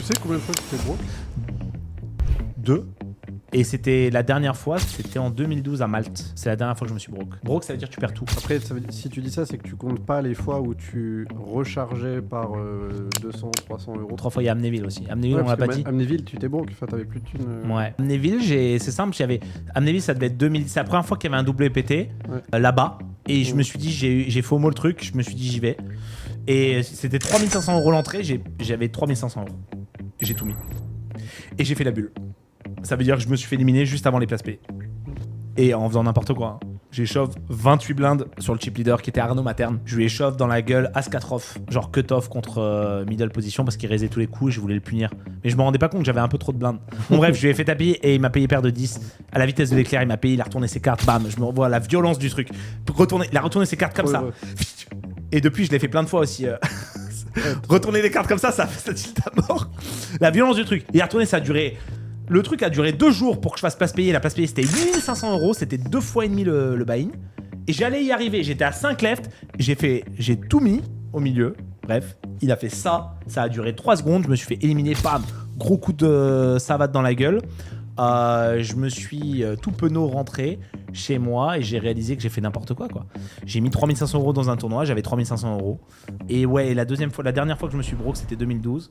Tu sais combien de fois tu t'es broke? 2. Et c'était la dernière fois, c'était en 2012 à Malte. C'est la dernière fois que je me suis broke. Broke, ça veut dire que tu perds tout. Après, si tu dis ça, c'est que tu comptes pas les fois où tu rechargeais par 200, 300 euros. 3 fois, il y a Amnéville aussi. Amnéville, on l'a pas dit. Amnéville, tu t'es broke, enfin, t'avais plus de thunes. Ouais. Amnéville, c'est simple, Amnéville, ça devait être 2000. C'est la première fois qu'il y avait un WPT là-bas. Et je me suis dit, j'ai FOMO le truc, je me suis dit, j'y vais. Et c'était 3500 euros l'entrée, j'avais 3500 euros. J'ai tout mis. Et j'ai fait la bulle. Ça veut dire que je me suis fait éliminer juste avant les places payées. Et en faisant n'importe quoi. J'ai shove 28 blindes sur le chip leader qui était Arnaud Materne. Je lui ai shove dans la gueule As-4 off, genre cut-off contre middle position parce qu'il raisait tous les coups et je voulais le punir. Mais je me rendais pas compte que j'avais un peu trop de blindes. Bon bref, je lui ai fait taper et il m'a payé paire de 10. À la vitesse de l'éclair, il m'a payé, il a retourné ses cartes, bam, je me revois la violence du truc. Il a retourné ses cartes comme ça. Ouais. Et depuis, je l'ai fait plein de fois aussi. Retourner les cartes comme ça tilt à mort. La violence du truc. Il a retourné, ça a duré... Le truc a duré 2 jours pour que je fasse place payée. La place payée, c'était 8500 euros. C'était 2 fois et demi le buy-in. Et j'allais y arriver. J'étais à 5 left. J'ai tout mis au milieu. Bref, il a fait ça. Ça a duré 3 secondes. Je me suis fait éliminer. Bam, gros coup de savate dans la gueule. Je me suis tout penaud rentré chez moi et j'ai réalisé que j'ai fait n'importe quoi. J'ai mis 3500 euros dans un tournoi. J'avais 3500 euros. Et ouais, la dernière fois que je me suis broke, c'était 2012.